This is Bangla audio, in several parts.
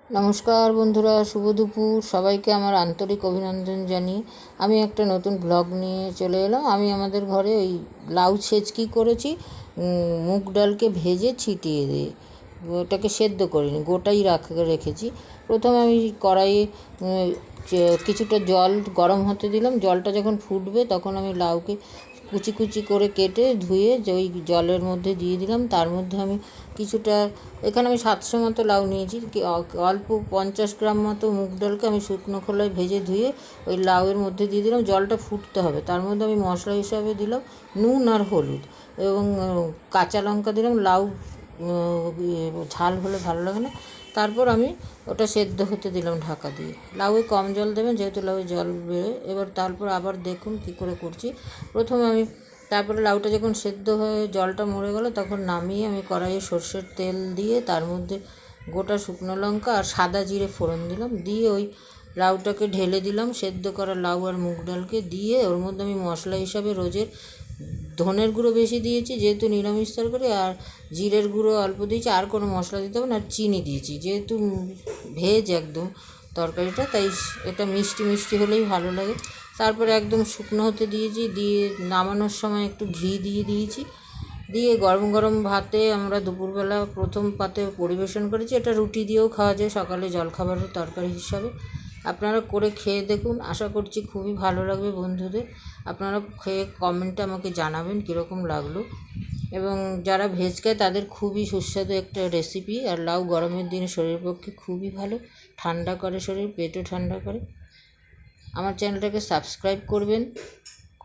নমস্কার বন্ধুরা, শুভ দুপুর। সবাইকে আমার আন্তরিক অভিনন্দন জানিয়ে আমি একটা নতুন ব্লগ নিয়ে চলে এলাম। আমি আমাদের ঘরে ওই লাউ ছেঁচকি করেছি, মুগ ডালকে ভেজে ছিটিয়ে দিয়ে, ওটাকে সেদ্ধ করিনি, গোটাই রেখেছি। প্রথমে আমি কড়াইয়ে কিছুটা জল গরম হতে দিলাম। জলটা যখন ফুটবে তখন আমি লাউকে কুচি কুচি করে কেটে ধুয়ে ওই জলের মধ্যে দিয়ে দিলাম। তার মধ্যে আমি কিছুটা, এখানে আমি 700 মতো লাউ নিয়েছি, অল্প 50 গ্রাম মতো মুগ ডালকে আমি শুকনো খোলায় ভেজে ধুয়ে ওই লাউয়ের মধ্যে দিয়ে দিলাম। জলটা ফুটতে হবে। তার মধ্যে আমি মশলা হিসাবে দিলাম নুন আর হলুদ এবং কাঁচা লঙ্কা দিলাম। লাউ ঝাল হলে ভালো লাগে না। তারপর আমি ওটা সেদ্ধ হতে দিলাম ঢাকা দিয়ে। লাউয়ে কম জল দেবেন, যেহেতু লাউয়ে জল বেরোয়। এবার তারপর আবার দেখুন কী করে করছি। প্রথমে আমি তারপরে লাউটা যখন সেদ্ধ হয়ে জলটা মরে গেল তখন নামিয়ে আমি কড়াইয়ে সর্ষের তেল দিয়ে তার মধ্যে গোটা শুকনো লঙ্কা আর সাদা জিরে ফোড়ন দিলাম। দিয়ে ওই লাউটাকে ঢেলে দিলাম, সেদ্ধ করা লাউ আর মুগ ডালকে দিয়ে। ওর মধ্যে আমি মশলা হিসাবে রোজের ধনের গুঁড়ো বেশি দিয়েছি যেহেতু নিরামিষ তরকারি, আর জিরের গুঁড়ো অল্প দিয়েছি, আর কোনো মশলা দিতে হবে না। আর চিনি দিয়েছি, যেহেতু ভেজ একদম তরকারিটা, তাই এটা মিষ্টি মিষ্টি হলেই ভালো লাগে। তারপরে একদম শুকনো হতে দিয়েছি, দিয়ে নামানোর সময় একটু ঘি দিয়ে দিয়েছি। দিয়ে গরম গরম ভাতে আমরা দুপুরবেলা প্রথম পাতে পরিবেশন করেছি। এটা রুটি দিয়েও খাওয়া যায়, সকালে জলখাবারের তরকারি হিসাবে। আপনারা করে খেয়ে দেখুন, আশা করছি খুবই ভালো লাগবে বন্ধুদের। আপনারা খেয়ে কমেন্টে আমাকে জানাবেন কীরকম লাগলো। এবং যারা ভেজ খায় তাদের খুবই সুস্বাদু একটা রেসিপি। আর লাউ গরমের দিনে শরীরের পক্ষে খুবই ভালো, ঠান্ডা করে শরীর, পেটও ঠান্ডা করে। আমার চ্যানেলটাকে সাবস্ক্রাইব করবেন,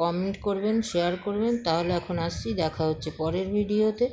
কমেন্ট করবেন, শেয়ার করবেন। তাহলে এখন আসছি, দেখা হচ্ছে পরের ভিডিওতে।